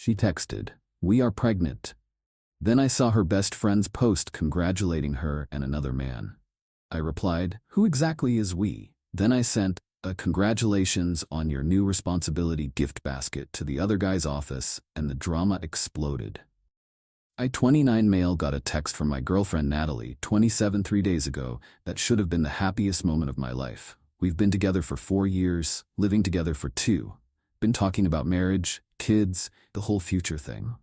She texted, "We are pregnant." Then I saw her best friend's post congratulating her and another man. I replied, "Who exactly is we?" Then I sent a "congratulations on your new responsibility" gift basket to the other guy's office, and the drama exploded. I, 29 male, got a text from my girlfriend Natalie, 27, 3 days ago, that should have been the happiest moment of my life. We've been together for 4 years, living together for 2. Been talking about marriage, kids, the whole future thing.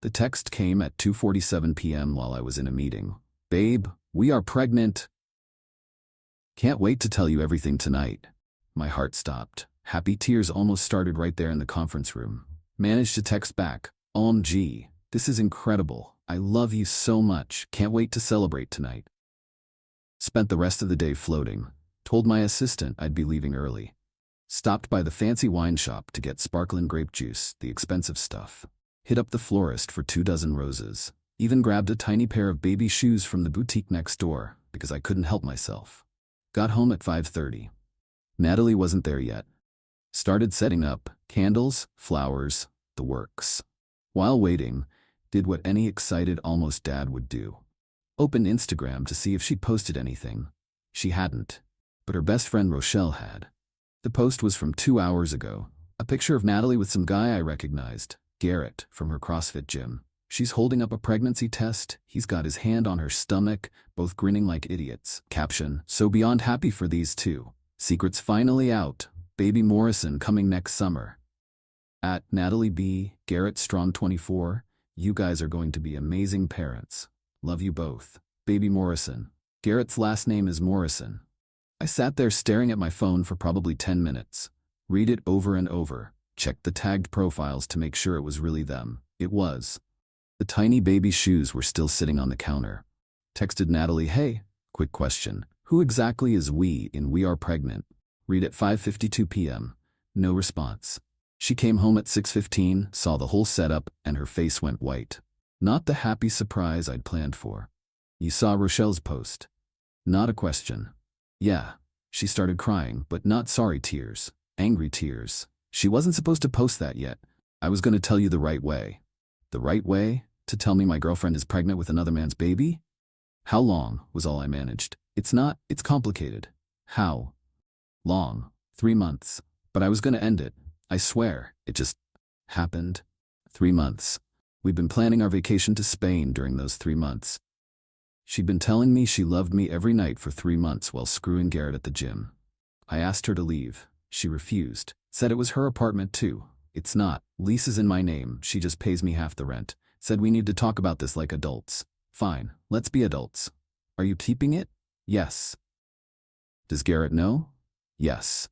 The text came at 2:47 p.m. while I was in a meeting. "Babe, we are pregnant. Can't wait to tell you everything tonight." My heart stopped. Happy tears almost started right there in the conference room. Managed to text back, "OMG, this is incredible. I love you so much. Can't wait to celebrate tonight." Spent the rest of the day floating. Told my assistant I'd be leaving early. Stopped by the fancy wine shop to get sparkling grape juice, the expensive stuff. Hit up the florist for 24 roses. Even grabbed a tiny pair of baby shoes from the boutique next door, because I couldn't help myself. Got home at 5:30. Natalie wasn't there yet. Started setting up, candles, flowers, the works. While waiting, did what any excited almost dad would do. Opened Instagram to see if she'd posted anything. She hadn't, but her best friend Rochelle had. The post was from 2 hours ago. A picture of Natalie with some guy I recognized, Garrett, from her CrossFit gym. She's holding up a pregnancy test. He's got his hand on her stomach, both grinning like idiots. Caption, "So beyond happy for these two. Secret's finally out. Baby Morrison coming next summer." At Natalie B. Garrett Strong 24, "You guys are going to be amazing parents. Love you both. Baby Morrison." Garrett's last name is Morrison. I sat there staring at my phone for probably 10 minutes. Read it over and over. Checked the tagged profiles to make sure it was really them. It was. The tiny baby shoes were still sitting on the counter. Texted Natalie, "Hey, quick question. Who exactly is we in We Are Pregnant?" Read at 5:52 p.m. No response. She came home at 6:15, saw the whole setup, and her face went white. Not the happy surprise I'd planned for. "You saw Rochelle's post?" Not a question. "Yeah." She started crying, but not sorry tears. Angry tears. "She wasn't supposed to post that yet. I was going to tell you the right way." "The right way? To tell me my girlfriend is pregnant with another man's baby?" "How long?" was all I managed. It's complicated." "How long?" 3 months. But I was going to end it. I swear, it just happened. 3 months. We'd been planning our vacation to Spain during those 3 months. She'd been telling me she loved me every night for 3 months while screwing Garrett at the gym. I asked her to leave. She refused. Said it was her apartment too. "It's not. Lease is in my name. She just pays me half the rent." Said we need to talk about this like adults. "Fine, let's be adults." "Are you keeping it?" "Yes." "Does Garrett know?" "Yes."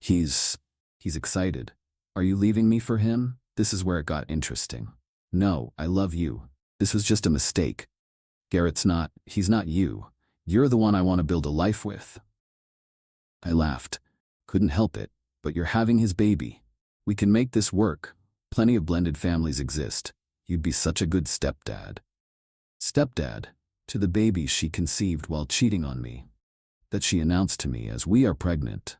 He's excited." "Are you leaving me for him?" This is where it got interesting. "No, I love you. This was just a mistake. He's not you. You're the one I want to build a life with." I laughed. "Couldn't help it, but you're having his baby. We can make this work. Plenty of blended families exist. You'd be such a good stepdad." Stepdad? To the baby she conceived while cheating on me. That she announced to me as "We are pregnant."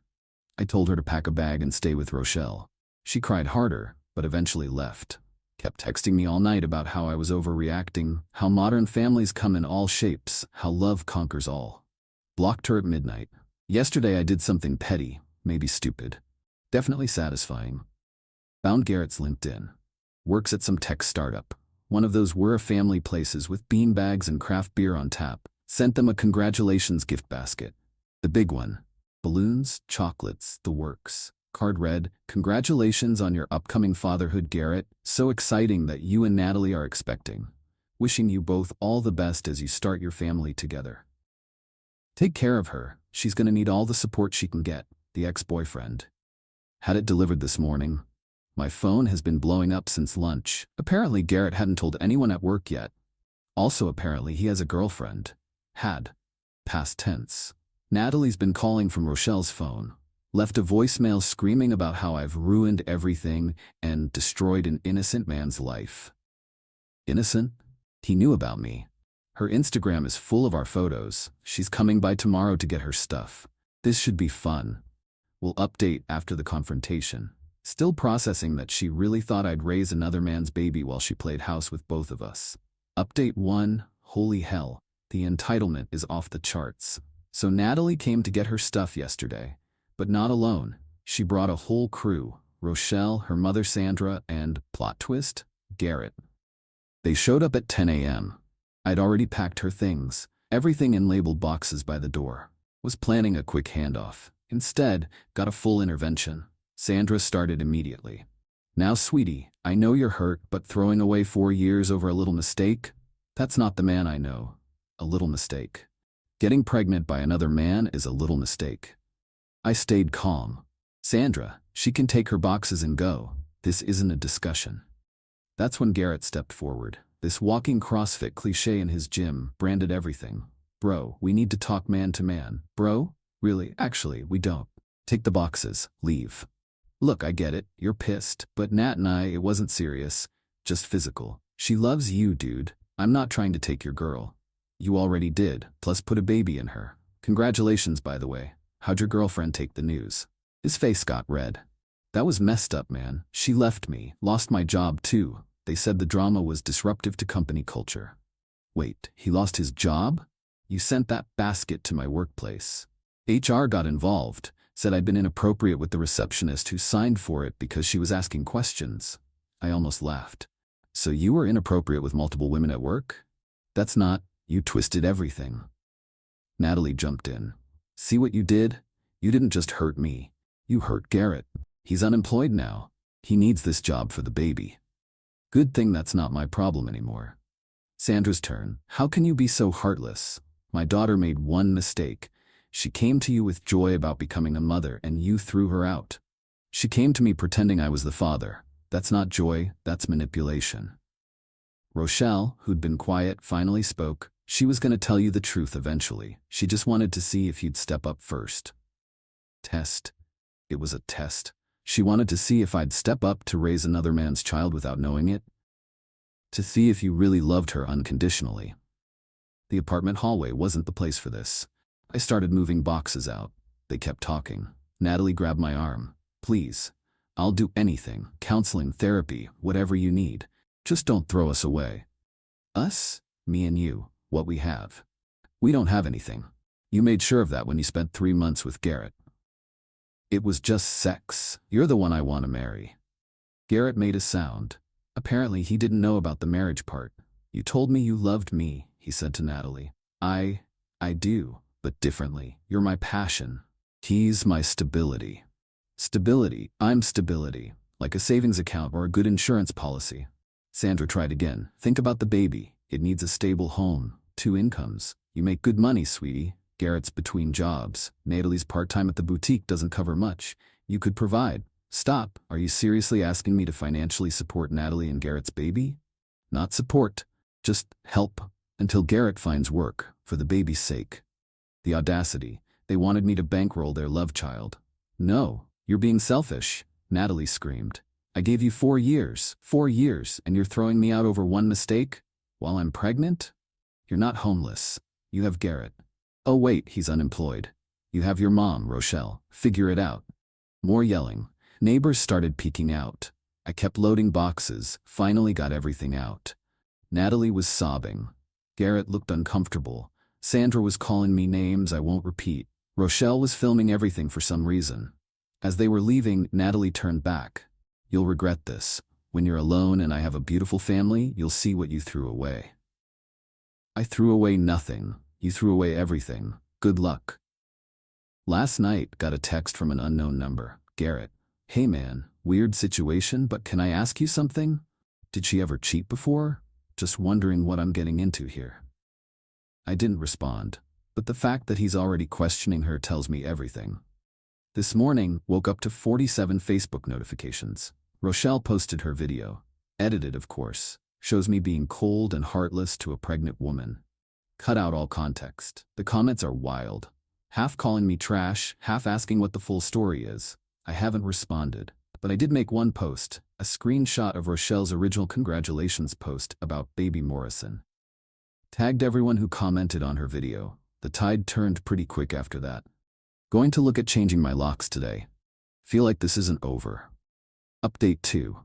I told her to pack a bag and stay with Rochelle. She cried harder, but eventually left. Kept texting me all night about how I was overreacting, how modern families come in all shapes, how love conquers all. Blocked her at midnight. Yesterday I did something petty, maybe stupid. Definitely satisfying. Found Garrett's LinkedIn. Works at some tech startup. One of those we're a family places with bean bags and craft beer on tap. Sent them a congratulations gift basket. The big one. Balloons, chocolates, the works. Card read, "Congratulations on your upcoming fatherhood, Garrett. So exciting that you and Natalie are expecting. Wishing you both all the best as you start your family together. Take care of her. She's going to need all the support she can get." The ex-boyfriend. Had it delivered this morning. My phone has been blowing up since lunch. Apparently Garrett hadn't told anyone at work yet. Also apparently he has a girlfriend. Had. Past tense. Natalie's been calling from Rochelle's phone. Left a voicemail screaming about how I've ruined everything and destroyed an innocent man's life. Innocent? He knew about me. Her Instagram is full of our photos. She's coming by tomorrow to get her stuff. This should be fun. We'll update after the confrontation. Still processing that she really thought I'd raise another man's baby while she played house with both of us. Update 1, holy hell, the entitlement is off the charts. So Natalie came to get her stuff yesterday. But not alone. She brought a whole crew, Rochelle, her mother Sandra, and, plot twist, Garrett. They showed up at 10 a.m. I'd already packed her things, everything in labeled boxes by the door. Was planning a quick handoff. Instead, got a full intervention. Sandra started immediately. Now, sweetie, I know you're hurt, but throwing away 4 years over a little mistake? That's not the man I know. A little mistake. Getting pregnant by another man is a little mistake. I stayed calm. Sandra, she can take her boxes and go. This isn't a discussion. That's when Garrett stepped forward. This walking CrossFit cliché in his gym branded everything. Bro, we need to talk man to man. Bro? Really? Actually, we don't. Take the boxes. Leave. Look, I get it. You're pissed. But Nat and it wasn't serious. Just physical. She loves you, dude. I'm not trying to take your girl. You already did, plus put a baby in her. Congratulations, by the way. How'd your girlfriend take the news? His face got red. That was messed up, man. She left me, lost my job too. They said the drama was disruptive to company culture. Wait, he lost his job? You sent that basket to my workplace. HR got involved, said I'd been inappropriate with the receptionist who signed for it because she was asking questions. I almost laughed. So you were inappropriate with multiple women at work? That's not, you twisted everything. Natalie jumped in. See what you did? You didn't just hurt me. You hurt Garrett. He's unemployed now. He needs this job for the baby. Good thing that's not my problem anymore. Sandra's turn. How can you be so heartless? My daughter made one mistake. She came to you with joy about becoming a mother and you threw her out. She came to me pretending I was the father. That's not joy, that's manipulation. Rochelle, who'd been quiet, finally spoke. She was going to tell you the truth eventually. She just wanted to see if you'd step up first. Test. It was a test. She wanted to see if I'd step up to raise another man's child without knowing it. To see if you really loved her unconditionally. The apartment hallway wasn't the place for this. I started moving boxes out. They kept talking. Natalie grabbed my arm. Please. I'll do anything. Counseling, therapy, whatever you need. Just don't throw us away. Us? Me and you. What we have. We don't have anything. You made sure of that when you spent 3 months with Garrett. It was just sex. You're the one I want to marry. Garrett made a sound. Apparently he didn't know about the marriage part. You told me you loved me, he said to Natalie. I do, but differently. You're my passion. He's my stability. Stability. I'm stability. Like a savings account or a good insurance policy. Sandra tried again. Think about the baby. It needs a stable home. 2 incomes. You make good money, sweetie. Garrett's between jobs. Natalie's part-time at the boutique doesn't cover much. You could provide. Stop. Are you seriously asking me to financially support Natalie and Garrett's baby? Not support. Just help. Until Garrett finds work, for the baby's sake. The audacity. They wanted me to bankroll their love child. No, you're being selfish, Natalie screamed. I gave you 4 years, and you're throwing me out over one mistake? While I'm pregnant? You're not homeless. You have Garrett. Oh wait, he's unemployed. You have your mom, Rochelle. Figure it out. More yelling. Neighbors started peeking out. I kept loading boxes, finally got everything out. Natalie was sobbing. Garrett looked uncomfortable. Sandra was calling me names I won't repeat. Rochelle was filming everything for some reason. As they were leaving, Natalie turned back. You'll regret this. When you're alone and I have a beautiful family, you'll see what you threw away. I threw away nothing. You threw away everything. Good luck. Last night, got a text from an unknown number. Garrett. Hey man, weird situation, but can I ask you something? Did she ever cheat before? Just wondering what I'm getting into here. I didn't respond, but the fact that he's already questioning her tells me everything. This morning, woke up to 47 Facebook notifications. Rochelle posted her video. Edited, of course. Shows me being cold and heartless to a pregnant woman. Cut out all context. The comments are wild. Half calling me trash, half asking what the full story is. I haven't responded, but I did make one post, a screenshot of Rochelle's original congratulations post about baby Morrison. Tagged everyone who commented on her video. The tide turned pretty quick after that. Going to look at changing my locks today. Feel like this isn't over. Update 2.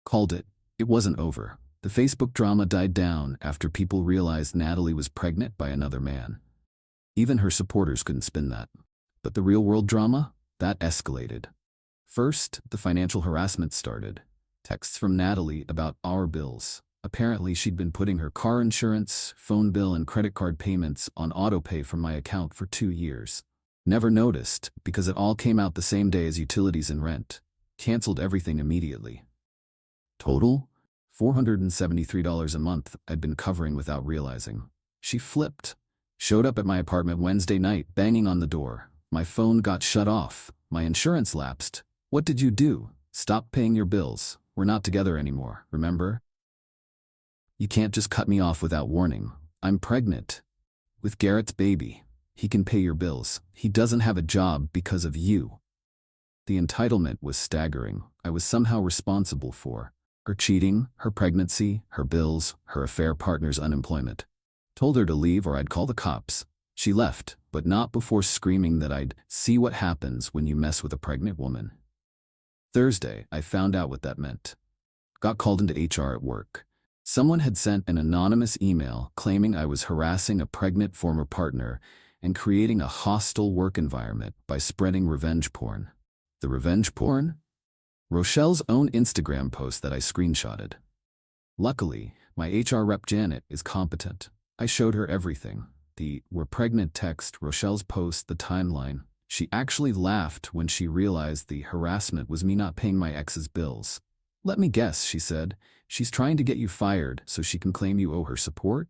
Called it. It wasn't over. The Facebook drama died down after people realized Natalie was pregnant by another man. Even her supporters couldn't spin that. But the real-world drama? That escalated. First, the financial harassment started. Texts from Natalie about our bills. Apparently, she'd been putting her car insurance, phone bill, and credit card payments on autopay from my account for 2 years. Never noticed, because it all came out the same day as utilities and rent. Canceled everything immediately. Total? $473 a month I'd been covering without realizing. She flipped. Showed up at my apartment Wednesday night, banging on the door. My phone got shut off. My insurance lapsed. What did you do? Stop paying your bills. We're not together anymore, remember? You can't just cut me off without warning. I'm pregnant. With Garrett's baby. He can pay your bills. He doesn't have a job because of you. The entitlement was staggering. I was somehow responsible for her cheating, her pregnancy, her bills, her affair partner's unemployment. Told her to leave or I'd call the cops. She left, but not before screaming that I'd see what happens when you mess with a pregnant woman. Thursday, I found out what that meant. Got called into HR at work. Someone had sent an anonymous email claiming I was harassing a pregnant former partner and creating a hostile work environment by spreading revenge porn. The revenge porn? Rochelle's own Instagram post that I screenshotted. Luckily, my HR rep Janet is competent. I showed her everything. The "we're pregnant" text, Rochelle's post, the timeline. She actually laughed when she realized the harassment was me not paying my ex's bills. Let me guess, she said. She's trying to get you fired so she can claim you owe her support?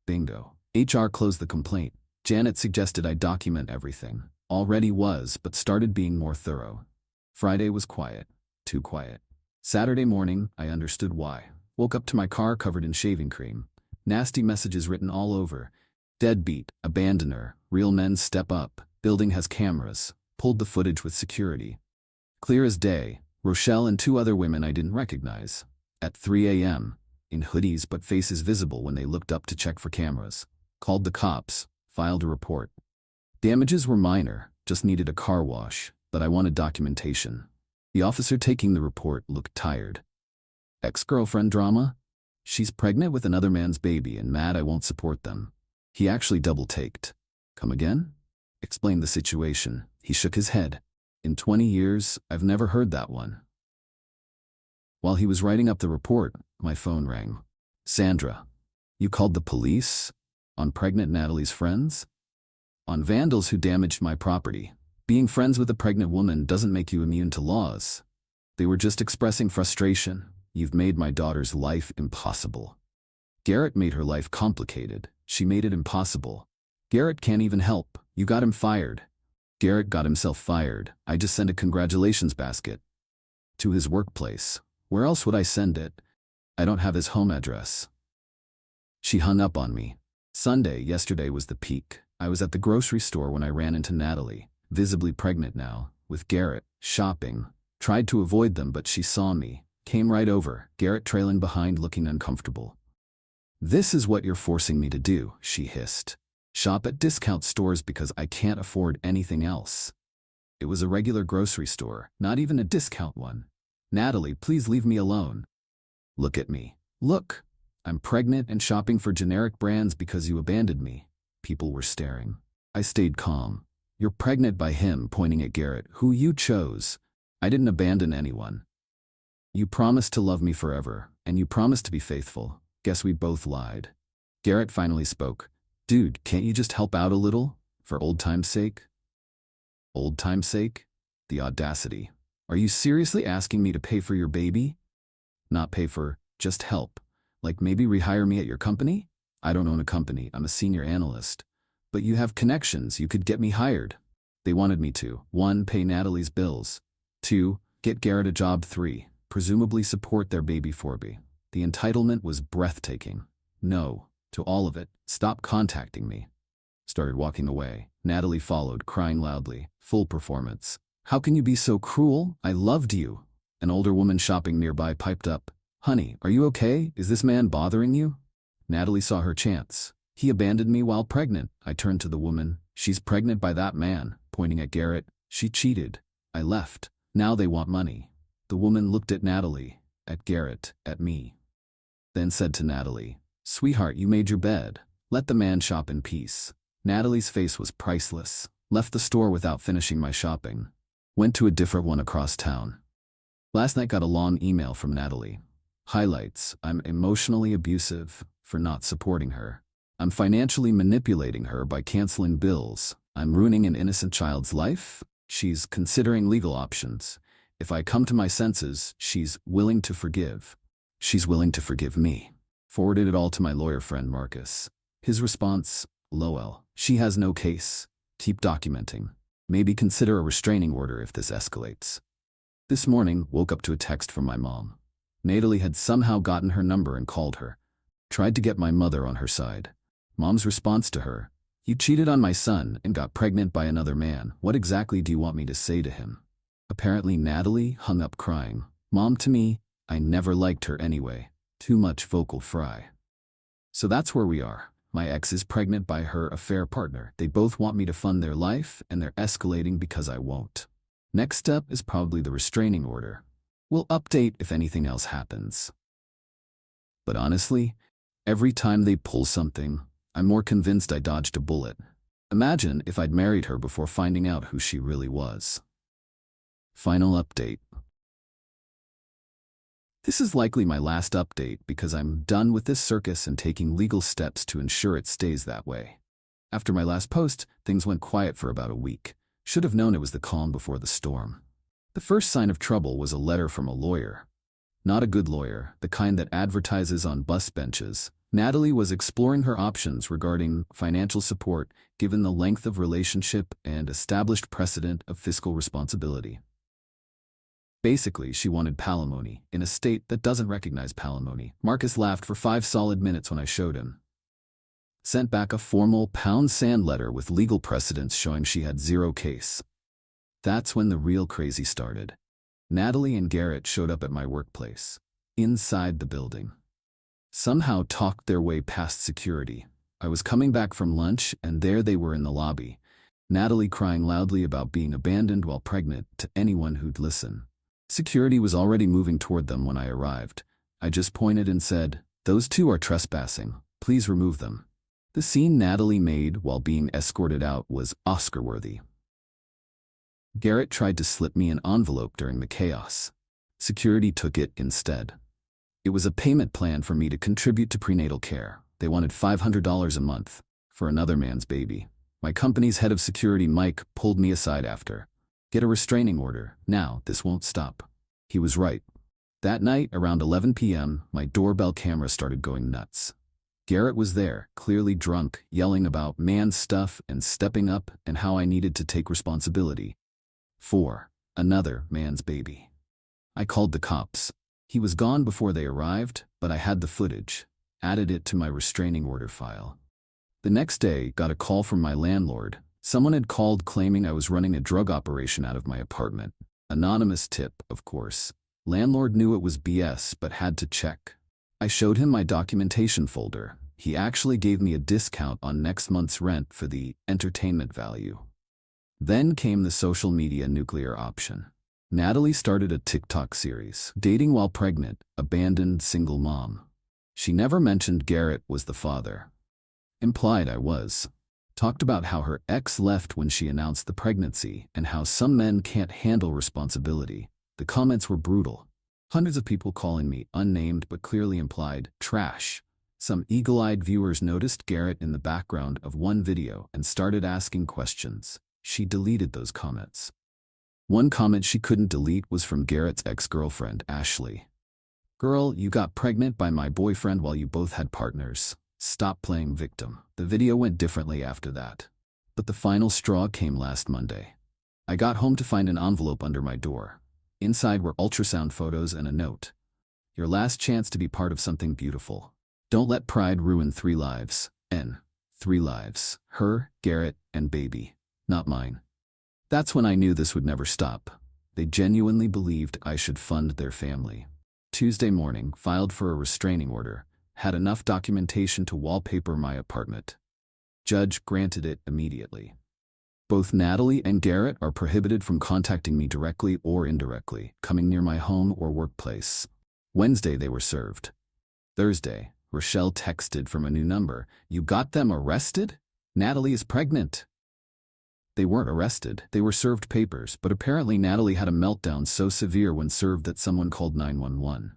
Bingo. HR closed the complaint. Janet suggested I document everything. Already was, but started being more thorough. Friday was quiet. Too quiet. Saturday morning, I understood why. Woke up to my car covered in shaving cream. Nasty messages written all over. Deadbeat, abandoner, real men step up, building has cameras, pulled the footage with security. Clear as day, Rochelle and 2 other women I didn't recognize. At 3 a.m., in hoodies but faces visible when they looked up to check for cameras. Called the cops, filed a report. Damages were minor, just needed a car wash, but I wanted documentation. The officer taking the report looked tired. Ex-girlfriend drama? She's pregnant with another man's baby and mad I won't support them. He actually double-taked. Come again? Explained the situation. He shook his head. In 20 years, I've never heard that one. While he was writing up the report, my phone rang. Sandra, you called the police? On pregnant Natalie's friends? On vandals who damaged my property. Being friends with a pregnant woman doesn't make you immune to laws. They were just expressing frustration. You've made my daughter's life impossible. Garrett made her life complicated. She made it impossible. Garrett can't even help. You got him fired. Garrett got himself fired. I just sent a congratulations basket. To his workplace. Where else would I send it? I don't have his home address. She hung up on me. Sunday, yesterday, was the peak. I was at the grocery store when I ran into Natalie, visibly pregnant now, with Garrett, shopping. Tried to avoid them, but she saw me. Came right over, Garrett trailing behind, looking uncomfortable. This is what you're forcing me to do, she hissed. Shop at discount stores because I can't afford anything else. It was a regular grocery store, not even a discount one. Natalie, please leave me alone. Look at me. Look. I'm pregnant and shopping for generic brands because you abandoned me. People were staring. I stayed calm. You're pregnant by him, pointing at Garrett, who you chose. I didn't abandon anyone. You promised to love me forever, and you promised to be faithful. Guess we both lied. Garrett finally spoke. Dude, can't you just help out a little? For old time's sake? Old time's sake? The audacity. Are you seriously asking me to pay for your baby? Not pay for, just help. Like maybe rehire me at your company? I don't own a company, I'm a senior analyst. But you have connections, you could get me hired. They wanted me to, 1, pay Natalie's bills. 2, get Garrett a job. 3, presumably support their baby 4B. The entitlement was breathtaking. No, to all of it, stop contacting me. Started walking away. Natalie followed, crying loudly. Full performance. How can you be so cruel? I loved you. An older woman shopping nearby piped up. Honey, are you okay? Is this man bothering you? Natalie saw her chance. He abandoned me while pregnant. I turned to the woman. She's pregnant by that man, pointing at Garrett. She cheated. I left. Now they want money. The woman looked at Natalie, at Garrett, at me. Then said to Natalie, "Sweetheart, you made your bed. Let the man shop in peace." Natalie's face was priceless. Left the store without finishing my shopping. Went to a different one across town. Last night got a long email from Natalie. Highlights: I'm emotionally abusive for not supporting her. I'm financially manipulating her by canceling bills. I'm ruining an innocent child's life. She's considering legal options. If I come to my senses, she's willing to forgive. She's willing to forgive me. Forwarded it all to my lawyer friend Marcus. His response: "LOL. She has no case. Keep documenting. Maybe consider a restraining order if this escalates." This morning, woke up to a text from my mom. Natalie had somehow gotten her number and called her. Tried to get my mother on her side. Mom's response to her: "You cheated on my son and got pregnant by another man. What exactly do you want me to say to him?" Apparently Natalie hung up crying. Mom to me: "I never liked her anyway. Too much vocal fry." So that's where we are. My ex is pregnant by her affair partner. They both want me to fund their life, and they're escalating because I won't. Next step is probably the restraining order. We'll update if anything else happens. But honestly, every time they pull something, I'm more convinced I dodged a bullet. Imagine if I'd married her before finding out who she really was. Final update. This is likely my last update because I'm done with this circus and taking legal steps to ensure it stays that way. After my last post, things went quiet for about a week. Should have known it was the calm before the storm. The first sign of trouble was a letter from a lawyer. Not a good lawyer, the kind that advertises on bus benches. Natalie was exploring her options regarding financial support given the length of relationship and established precedent of fiscal responsibility. Basically, she wanted palimony in a state that doesn't recognize palimony. Marcus laughed for 5 solid minutes when I showed him. Sent back a formal £1 letter with legal precedents showing she had zero case. That's when the real crazy started. Natalie and Garrett showed up at my workplace, inside the building. Somehow talked their way past security. I was coming back from lunch and there they were in the lobby. Natalie crying loudly about being abandoned while pregnant to anyone who'd listen. Security was already moving toward them when I arrived. I just pointed and said, "Those two are trespassing. Please remove them." The scene Natalie made while being escorted out was Oscar-worthy. Garrett tried to slip me an envelope during the chaos. Security took it instead. It was a payment plan for me to contribute to prenatal care. They wanted $500 a month for another man's baby. My company's head of security, Mike, pulled me aside after. "Get a restraining order. Now, this won't stop." He was right. That night, around 11 p.m., my doorbell camera started going nuts. Garrett was there, clearly drunk, yelling about man stuff and stepping up and how I needed to take responsibility for another man's baby. I called the cops. He was gone before they arrived, but I had the footage, added it to my restraining order file. The next day, got a call from my landlord. Someone had called claiming I was running a drug operation out of my apartment. Anonymous tip, of course. Landlord knew it was BS but had to check. I showed him my documentation folder. He actually gave me a discount on next month's rent for the entertainment value. Then came the social media nuclear option. Natalie started a TikTok series, dating while pregnant, abandoned single mom. She never mentioned Garrett was the father. Implied I was. Talked about how her ex left when she announced the pregnancy and how some men can't handle responsibility. The comments were brutal. Hundreds of people calling me unnamed but clearly implied trash. Some eagle-eyed viewers noticed Garrett in the background of one video and started asking questions. She deleted those comments. One comment she couldn't delete was from Garrett's ex-girlfriend, Ashley. "Girl, you got pregnant by my boyfriend while you both had partners. Stop playing victim." The video went differently after that. But the final straw came last Monday. I got home to find an envelope under my door. Inside were ultrasound photos and a note. "Your last chance to be part of something beautiful. Don't let pride ruin 3 lives. N. 3 lives. Her, Garrett, and baby. Not mine." That's when I knew this would never stop. They genuinely believed I should fund their family. Tuesday morning, filed for a restraining order. Had enough documentation to wallpaper my apartment. Judge granted it immediately. Both Natalie and Garrett are prohibited from contacting me directly or indirectly, coming near my home or workplace. Wednesday they were served. Thursday, Rochelle texted from a new number. "You got them arrested? Natalie is pregnant." They weren't arrested, they were served papers, but apparently Natalie had a meltdown so severe when served that someone called 911.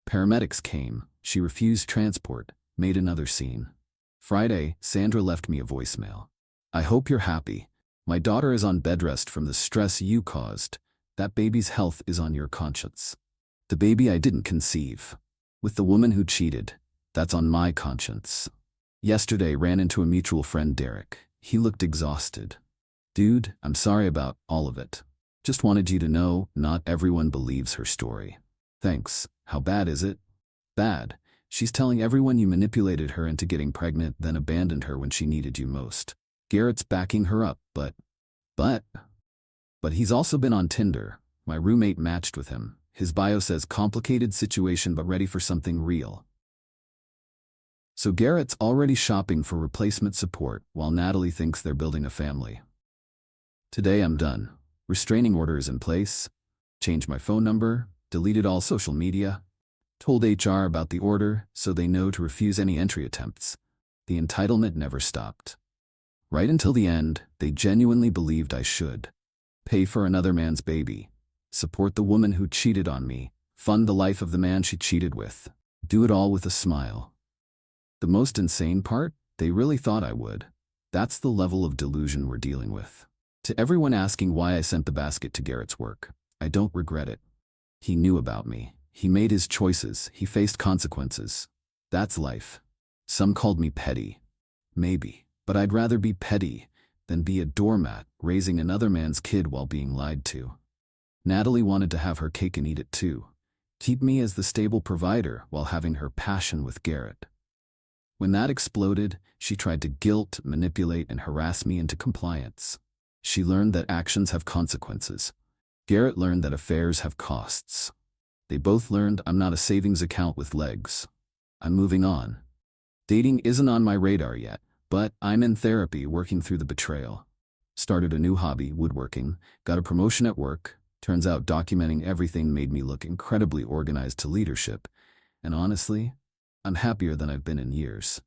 Paramedics came, she refused transport, made another scene. Friday, Sandra left me a voicemail. "I hope you're happy. My daughter is on bed rest from the stress you caused. That baby's health is on your conscience. The baby I didn't conceive. With the woman who cheated, that's on my conscience." Yesterday ran into a mutual friend, Derek. He looked exhausted. "Dude, I'm sorry about all of it. Just wanted you to know, not everyone believes her story." "Thanks. How bad is it?" "Bad. She's telling everyone you manipulated her into getting pregnant, then abandoned her when she needed you most. Garrett's backing her up, but he's also been on Tinder. My roommate matched with him. His bio says complicated situation but ready for something real." So Garrett's already shopping for replacement support while Natalie thinks they're building a family. Today I'm done. Restraining order is in place. Changed my phone number, deleted all social media, told HR about the order so they know to refuse any entry attempts. The entitlement never stopped. Right until the end, they genuinely believed I should. Pay for another man's baby. Support the woman who cheated on me. Fund the life of the man she cheated with. Do it all with a smile. The most insane part? They really thought I would. That's the level of delusion we're dealing with. To everyone asking why I sent the basket to Garrett's work, I don't regret it. He knew about me. He made his choices. He faced consequences. That's life. Some called me petty. Maybe. But I'd rather be petty than be a doormat raising another man's kid while being lied to. Natalie wanted to have her cake and eat it too. Keep me as the stable provider while having her passion with Garrett. When that exploded, she tried to guilt, manipulate, and harass me into compliance. She learned that actions have consequences. Garrett learned that affairs have costs. They both learned I'm not a savings account with legs. I'm moving on. Dating isn't on my radar yet, but I'm in therapy working through the betrayal. Started a new hobby, woodworking, got a promotion at work. Turns out documenting everything made me look incredibly organized to leadership. And honestly, I'm happier than I've been in years.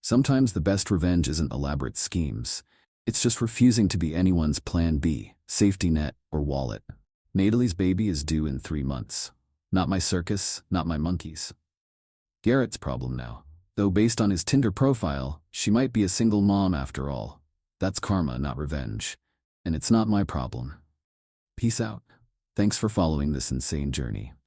Sometimes the best revenge isn't elaborate schemes. It's just refusing to be anyone's plan B, safety net, or wallet. Natalie's baby is due in 3 months. Not my circus, not my monkeys. Garrett's problem now. Though based on his Tinder profile, she might be a single mom after all. That's karma, not revenge. And it's not my problem. Peace out. Thanks for following this insane journey.